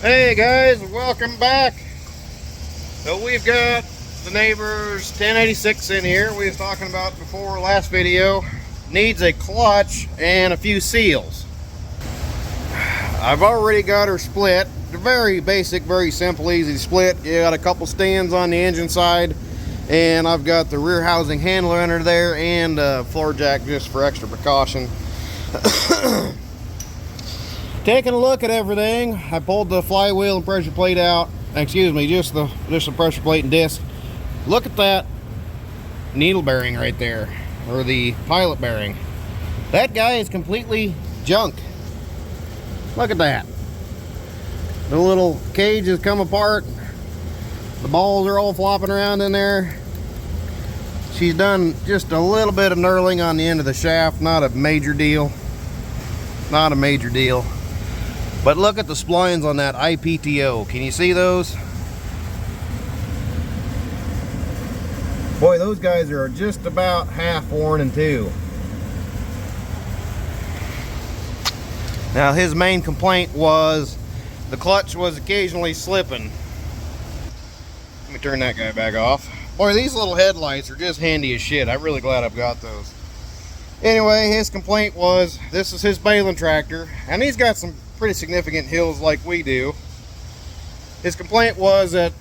Hey guys, welcome back. So we've got the neighbor's 1086 in here. We was talking about before last video. Needs a clutch and a few seals. I've already got her split. Very basic, very simple, easy split. You got a couple stands on the engine side, and I've got the rear housing handler under there and a floor jack just for extra precaution. Taking a look at everything, I pulled the flywheel and pressure plate out. Excuse me, just the pressure plate and disc. Look at that needle bearing right there, or the pilot bearing. That guy is completely junk. Look at that. The little cage has come apart. The balls are all flopping around in there. She's done just a little bit of knurling on the end of the shaft. Not a major deal. Not a major deal. But look at the splines on that IPTO. Can you see those? Boy, those guys are just about half worn in two. Now his main complaint was the clutch was occasionally slipping. Let me turn that guy back off. Boy, these little headlights are just handy as shit. I'm really glad I've got those. Anyway, his complaint was, this is his baling tractor, and he's got some pretty significant hills like we do. His complaint was that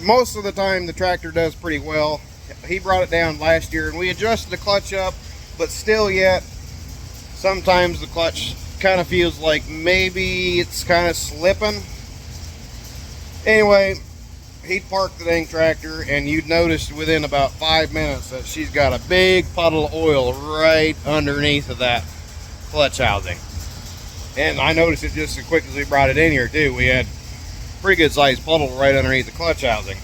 most of the time the tractor does pretty well. He brought it down last year and we adjusted the clutch up, but still yet sometimes the clutch kind of feels like maybe it's kind of slipping. Anyway, he'd parked the dang tractor and you'd notice within about 5 minutes that she's got a big puddle of oil right underneath of that clutch housing. And I noticed it just as quick as we brought it in here too. We had pretty good sized puddle right underneath the clutch housing.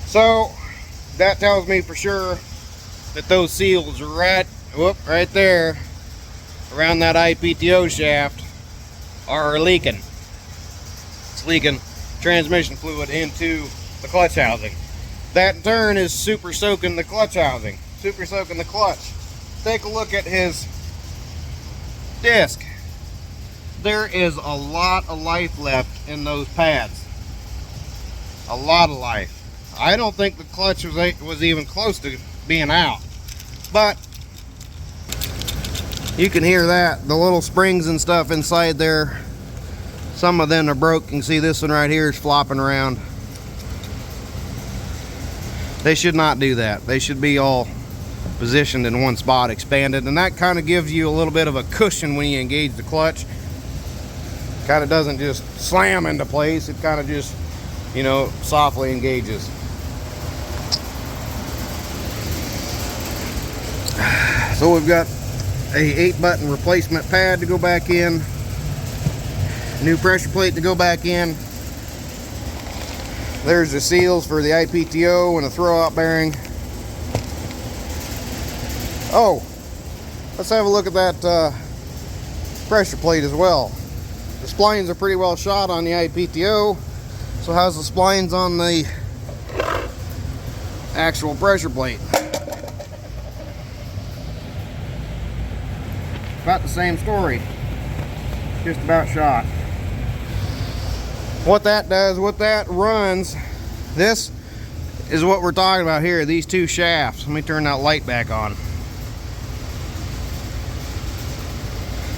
So that tells me for sure that those seals right there around that IPTO shaft are leaking. It's leaking transmission fluid into the clutch housing. That in turn is super soaking the clutch housing, super soaking the clutch. Take a look at his disc. There is a lot of life left in those pads. A lot of life. I don't think the clutch was even close to being out. But you can hear that. The little springs and stuff inside there, some of them are broke. You can see this one right here is flopping around. They should not do that. They should be all positioned in one spot, expanded, and that kind of gives you a little bit of a cushion when you engage the clutch. Kind of doesn't just slam into place. It kind of just, you know, softly engages. So we've got a 8-button replacement pad to go back in, new pressure plate to go back in. There's the seals for the IPTO and a throwout bearing. Oh, let's have a look at that pressure plate as well. The splines are pretty well shot on the IPTO. So how's the splines on the actual pressure plate? About the same story. Just about shot. What that does, what that runs, this is what we're talking about here, these two shafts. Let me turn that light back on.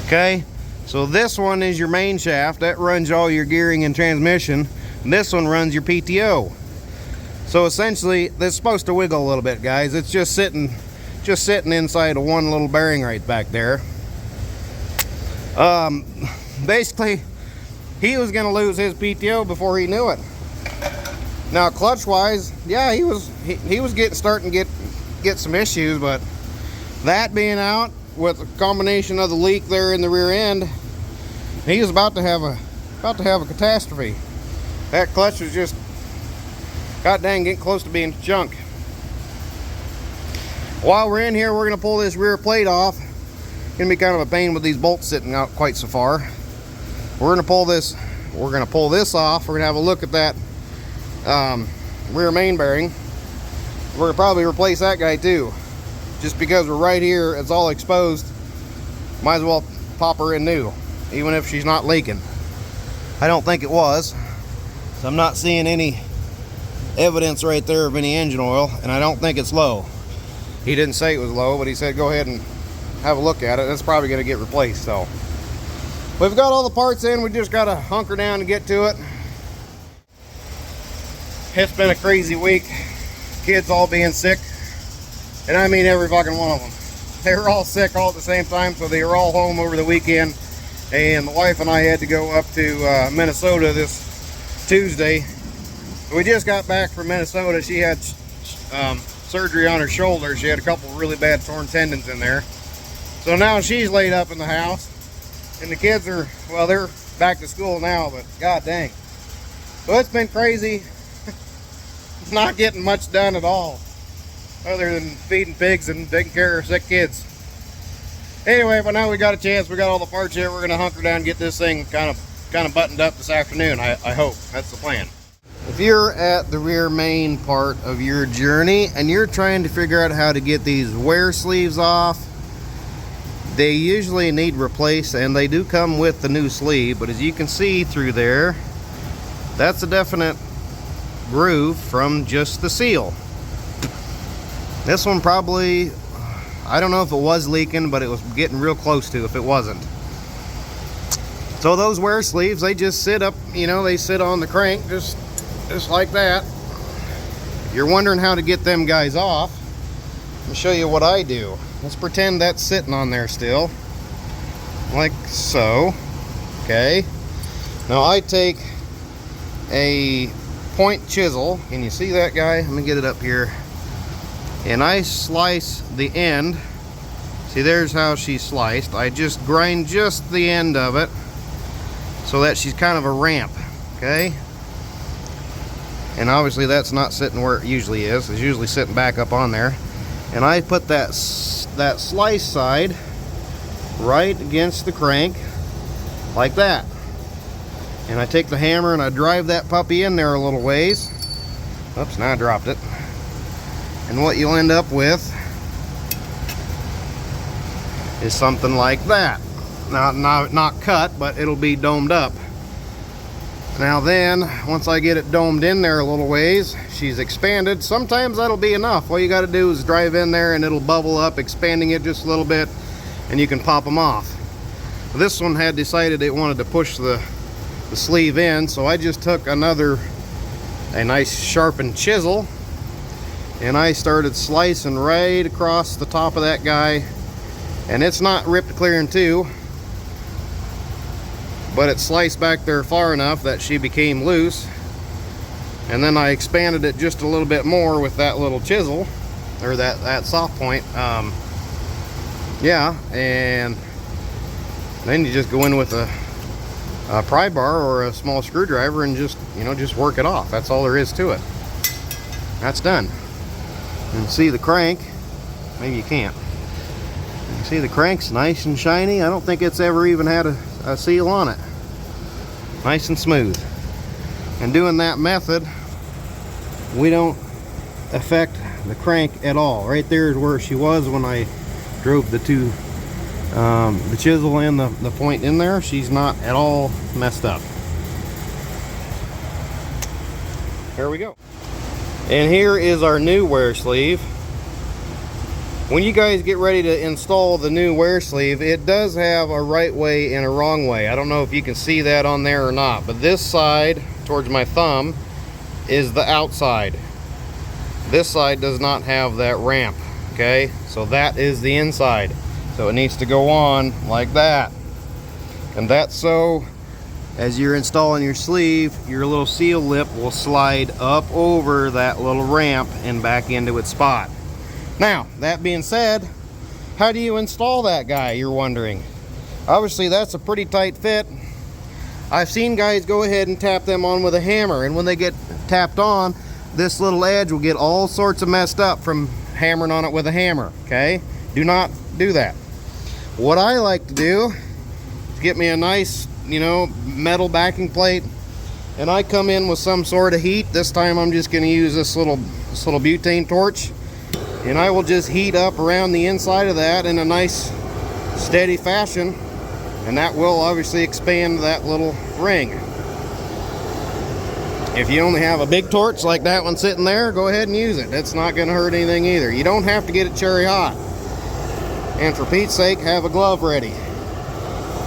Okay, so this one is your main shaft. That runs all your gearing and transmission. And this one runs your PTO. So essentially, this is supposed to wiggle a little bit, guys. It's just sitting inside of one little bearing right back there. Basically, he was going to lose his PTO before he knew it. Now, clutch-wise, yeah, he was starting to get some issues, but that being out with a combination of the leak there in the rear end, he was about to have a catastrophe. That clutch was just god dang getting close to being junk. While we're in here, we're going to pull this rear plate off. It's going to be kind of a pain with these bolts sitting out quite so far. We're going to pull this off. We're going to have a look at that rear main bearing. We're going to probably replace that guy too. Just because we're right here, it's all exposed. Might as well pop her in new. even if she's not leaking. I don't think it was. So I'm not seeing any evidence right there of any engine oil, and I don't think it's low. He didn't say it was low, but he said go ahead and have a look at it. It's probably going to get replaced. So we've got all the parts in. We just got to hunker down and get to it. It's been a crazy week. Kids all being sick, and I mean every fucking one of them. They were all sick all at the same time, so they were all home over the weekend. And the wife and I had to go up to Minnesota this Tuesday. We just got back from Minnesota. She had surgery on her shoulder. She had a couple really bad torn tendons in there. So now she's laid up in the house. And the kids are, well, they're back to school now, but god dang. So it's been crazy. Not getting much done at all, other than feeding pigs and taking care of sick kids. Anyway, but now we got a chance. We got all the parts here. We're gonna hunker down and get this thing kind of buttoned up this afternoon. I hope that's the plan. If you're at the rear main part of your journey and you're trying to figure out how to get these wear sleeves off, they usually need replaced, and they do come with the new sleeve. But as you can see through there, that's a definite groove from just the seal. This one probably, I don't know if it was leaking, but it was getting real close to if it wasn't. So those wear sleeves, they just sit up, you know, they sit on the crank just like that. If you're wondering how to get them guys off, let me show you what I do. Let's pretend that's sitting on there still, like so. Okay, now I take a point chisel, can you see that guy? Let me get it up here. And I slice the end. See, there's how she's sliced. I just grind just the end of it so that she's kind of a ramp, okay? And obviously that's not sitting where it usually is. It's usually sitting back up on there. And I put that slice side right against the crank like that. And I take the hammer and I drive that puppy in there a little ways. Oops, now I dropped it. And what you'll end up with is something like that. Now, not cut, but it'll be domed up. Now then, once I get it domed in there a little ways, she's expanded. Sometimes that'll be enough. All you got to do is drive in there and it'll bubble up, expanding it just a little bit, and you can pop them off. This one had decided it wanted to push the sleeve in, so I just took a nice sharpened chisel and I started slicing right across the top of that guy, and it's not ripped clear in two, but it sliced back there far enough that she became loose. And then I expanded it just a little bit more with that little chisel, or that soft point. Yeah, and then you just go in with a pry bar or a small screwdriver and just work it off. That's all there is to it. That's done. And see the crank, maybe you can't. You see the crank's nice and shiny. I don't think it's ever even had a seal on it. Nice and smooth. And doing that method, we don't affect the crank at all. Right there is where she was when I drove the chisel and the point in there. She's not at all messed up. There we go. And here is our new wear sleeve. When you guys get ready to install the new wear sleeve, it does have a right way and a wrong way. I don't know if you can see that on there or not, but this side towards my thumb is the outside. This side does not have that ramp, okay? So that is the inside. So it needs to go on like that. And that's so as you're installing your sleeve, your little seal lip will slide up over that little ramp and back into its spot. Now, that being said, how do you install that guy, you're wondering? Obviously, that's a pretty tight fit. I've seen guys go ahead and tap them on with a hammer, and when they get tapped on, this little edge will get all sorts of messed up from hammering on it with a hammer, okay? Do not do that. What I like to do is get me a nice, metal backing plate, and I come in with some sort of heat. This time I'm just going to use this little butane torch, and I will just heat up around the inside of that in a nice steady fashion and that will obviously expand that little ring. If you only have a big torch like that one sitting there, go ahead and use it. It's not going to hurt anything either. You don't have to get it cherry hot. And for Pete's sake, have a glove ready.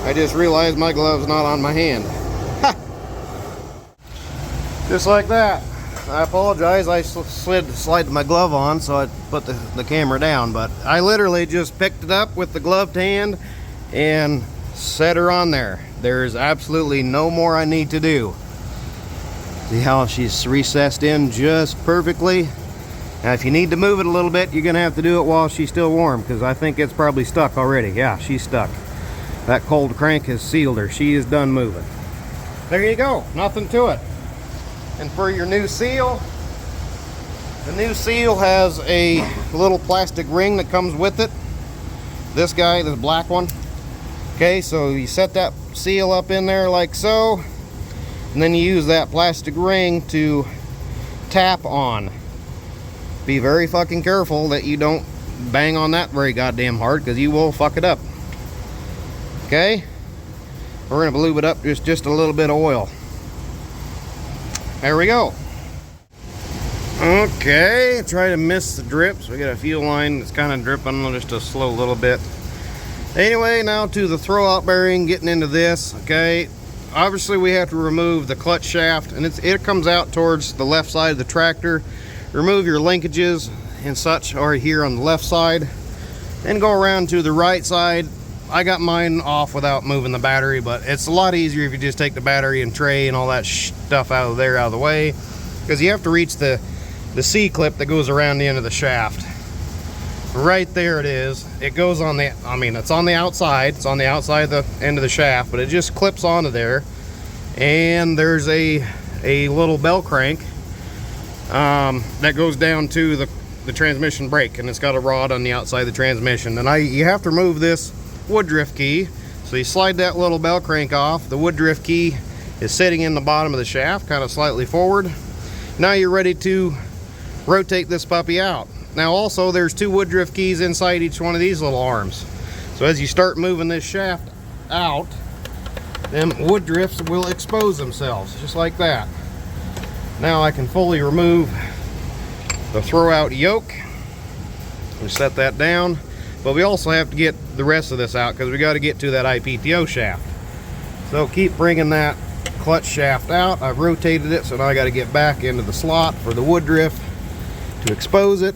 I just realized my glove's not on my hand. Ha! Just like that. I apologize, I slid my glove on, so I put the camera down, but I literally just picked it up with the gloved hand and set her on there. There's absolutely no more I need to do. See how she's recessed in just perfectly? Now if you need to move it a little bit, you're gonna have to do it while she's still warm, because I think it's probably stuck already. Yeah, she's stuck. That cold crank has sealed her. She is done moving. There you go, nothing to it. And for your new seal, the new seal has a little plastic ring that comes with it. This guy, the black one. Okay, so you set that seal up in there like so, and then you use that plastic ring to tap on. Be very fucking careful that you don't bang on that very goddamn hard, because you will fuck it up. Okay, we're gonna lube it up with just a little bit of oil. There we go. Okay, try to miss the drips. We got a fuel line that's kind of dripping just a slow little bit. Anyway, now to the throwout bearing, getting into this. Okay, obviously we have to remove the clutch shaft, and it comes out towards the left side of the tractor. Remove your linkages and such are here on the left side, and go around to the right side. I got mine off without moving the battery, but it's a lot easier if you just take the battery and tray and all that stuff out of the way, because you have to reach the C-clip that goes around the end of the shaft. Right there it is. It goes on the, it's on the outside. It's on the outside of the end of the shaft, but it just clips onto there. And there's a little bell crank that goes down to the transmission brake, and it's got a rod on the outside of the transmission. And you have to remove this woodruff key. So you slide that little bell crank off. The woodruff key is sitting in the bottom of the shaft, kind of slightly forward. Now you're ready to rotate this puppy out. Now also there's 2 woodruff keys inside each one of these little arms. So as you start moving this shaft out, them woodruffs will expose themselves, just like that. Now I can fully remove the throwout yoke. We set that down. But we also have to get the rest of this out, because we got to get to that IPTO shaft. So keep bringing that clutch shaft out. I've rotated it, so now I got to get back into the slot for the woodruff to expose it.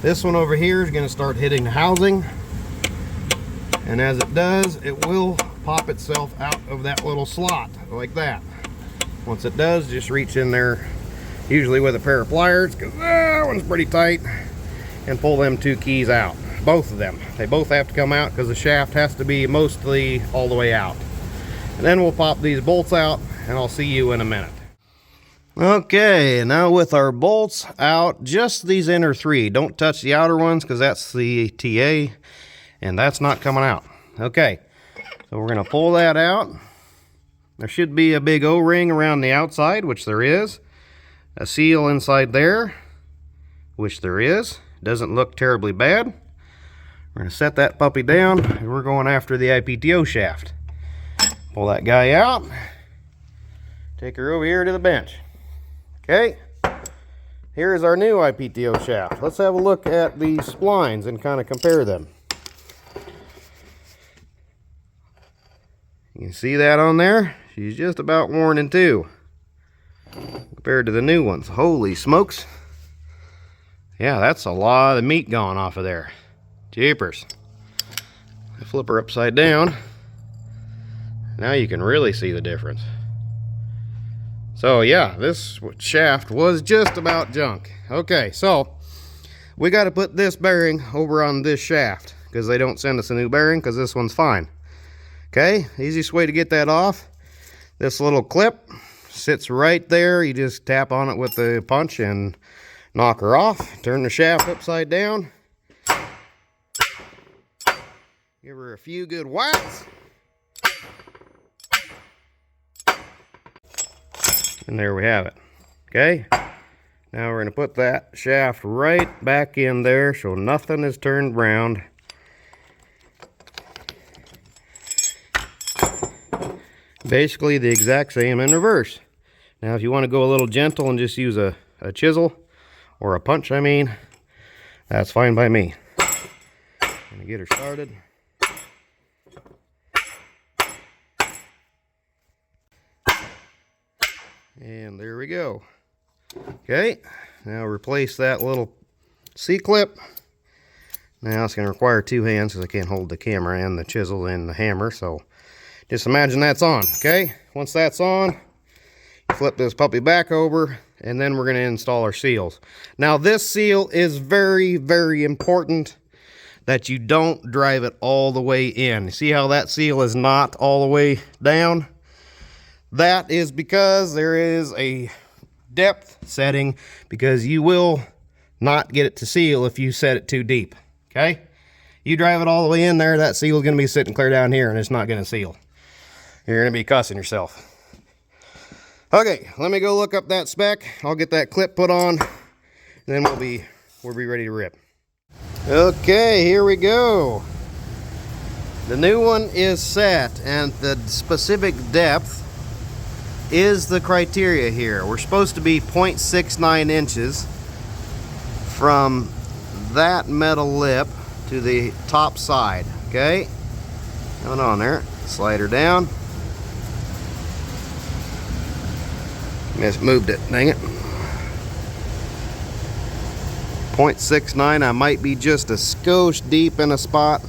This one over here is going to start hitting the housing, and as it does, it will pop itself out of that little slot like that. Once it does, just reach in there, usually with a pair of pliers, because that one's pretty tight, and pull them 2 keys out. Both of them. They both have to come out, because the shaft has to be mostly all the way out. And then we'll pop these bolts out, and I'll see you in a minute. Okay, now with our bolts out, just these inner 3. Don't touch the outer ones, because that's the TA, and that's not coming out. Okay, so we're going to pull that out. There should be a big O-ring around the outside, which there is. A seal inside there, which there is. Doesn't look terribly bad. We're going to set that puppy down, and we're going after the IPTO shaft. Pull that guy out. Take her over here to the bench. Okay. Here's our new IPTO shaft. Let's have a look at the splines and kind of compare them. You can see that on there. She's just about worn in 2 compared to the new ones. Holy smokes. Yeah, that's a lot of meat gone off of there. Jeepers. I flip her upside down. Now you can really see the difference. So yeah, this shaft was just about junk. Okay, so we got to put this bearing over on this shaft, because they don't send us a new bearing, because this one's fine. Okay, easiest way to get that off, this little clip sits right there. You just tap on it with the punch and knock her off. Turn the shaft upside down. Give her a few good whacks. And there we have it. Okay. Now we're going to put that shaft right back in there so nothing is turned round. Basically the exact same in reverse. Now if you want to go a little gentle and just use a chisel, or a punch I mean, that's fine by me. Gonna get her started. And there we go. Okay, now replace that little C-clip. Now it's going to require two hands because I can't hold the camera and the chisel and the hammer. So just imagine that's on, okay? Once that's on, flip this puppy back over, and then we're going to install our seals. Now this seal is very, very important that you don't drive it all the way in. See how that seal is not all the way down? That is because there is a depth setting, because you will not get it to seal if you set it too deep, okay? You drive it all the way in there, that seal is going to be sitting clear down here and it's not going to seal. You're going to be cussing yourself. Okay, let me go look up that spec. I'll get that clip put on, and then we'll be ready to rip. Okay, here we go. The new one is set, and the specific depth is the criteria here. We're supposed to be 0.69 inches from that metal lip to the top side, okay? Going on there. Slide her down. Just moved it, dang it. 0.69, I might be just a skosh deep in a spot.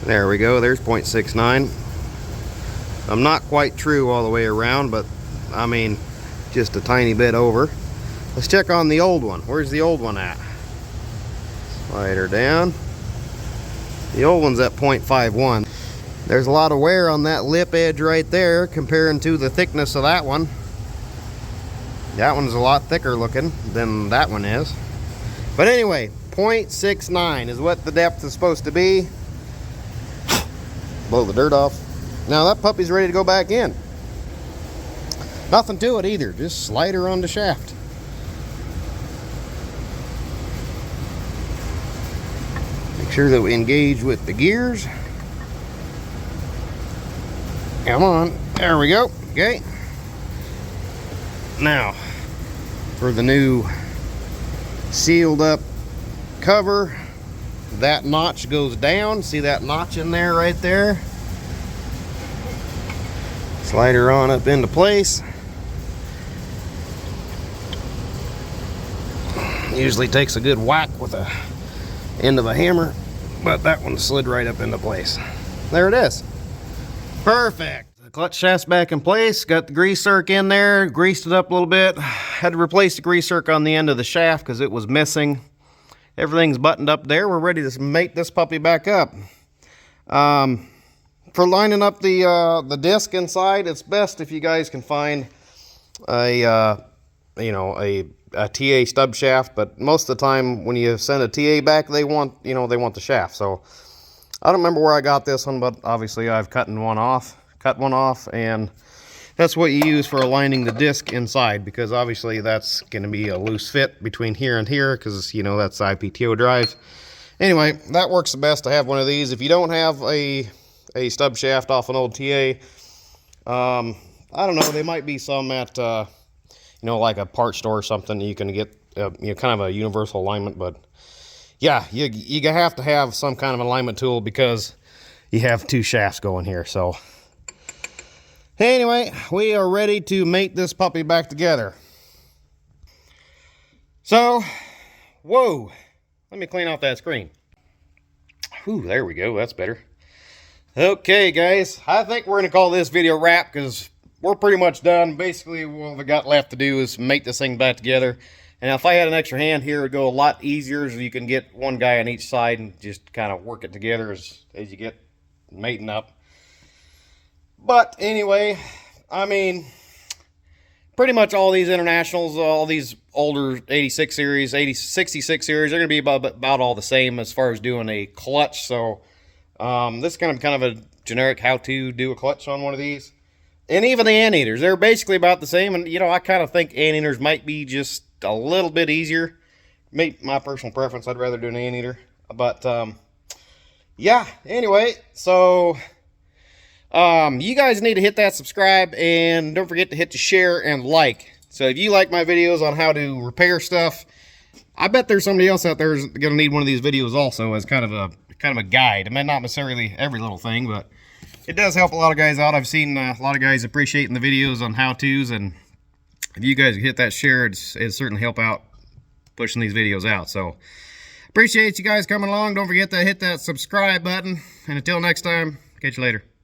There we go, there's 0.69. I'm not quite true all the way around, but I mean, just a tiny bit over. Let's check on the old one. Where's the old one at? Slide her down. The old one's at 0.51. There's a lot of wear on that lip edge right there comparing to the thickness of that one. That one's a lot thicker looking than that one is. But anyway, 0.69 is what the depth is supposed to be. Blow the dirt off. Now that puppy's ready to go back in. Nothing to it either, just slide her on the shaft. Make sure that we engage with the gears. Come on, there we go, okay. Now, for the new sealed up cover, that notch goes down. See that notch in there right there? Slide her on up into place. Usually takes a good whack with the end of a hammer, but that one slid right up into place. There it is. Perfect. The clutch shaft's back in place. Got the grease zerk in there. Greased it up a little bit. Had to replace the grease zerk on the end of the shaft because it was missing. Everything's buttoned up there. We're ready to mate this puppy back up. For lining up the disc inside, it's best if you guys can find a TA stub shaft. But most of the time, when you send a TA back, they want the shaft. So I don't remember where I got this one, but obviously I've cut one off, and that's what you use for aligning the disc inside, because obviously that's going to be a loose fit between here and here, because that's IPTO drive. Anyway, that works the best to have one of these. If you don't have a stub shaft off an old TA, I don't know, they might be some at like a part store or something. You can get kind of a universal alignment, but yeah, you have to have some kind of alignment tool because you have two shafts going here. So anyway, we are ready to mate this puppy back together. So, whoa, let me clean off that screen. Whew, there we go, that's better. Okay guys, I think we're gonna call this video wrap because we're pretty much done. Basically what we got left to do is mate this thing back together. And if I had an extra hand here, it would go a lot easier, so you can get one guy on each side and just kind of work it together as you get mating up. But anyway, I mean, pretty much all these internationals, all these older 86 series, 66 series, they're going to be about all the same as far as doing a clutch. So this is kind of a generic how to do a clutch on one of these. And even the anteaters, they're basically about the same. And I kind of think anteaters might be just a little bit easier. My personal preference, I'd rather do an anteater. But yeah, anyway, so You guys need to hit that subscribe, and don't forget to hit the share and like. So if you like my videos on how to repair stuff, I bet there's somebody else out there who's gonna need one of these videos also as kind of a guide. I mean, not necessarily every little thing, but it does help a lot of guys out. I've seen a lot of guys appreciating the videos on how-tos, and if you guys hit that share, it'd certainly help out pushing these videos out. So appreciate you guys coming along. Don't forget to hit that subscribe button, and until next time, catch you later.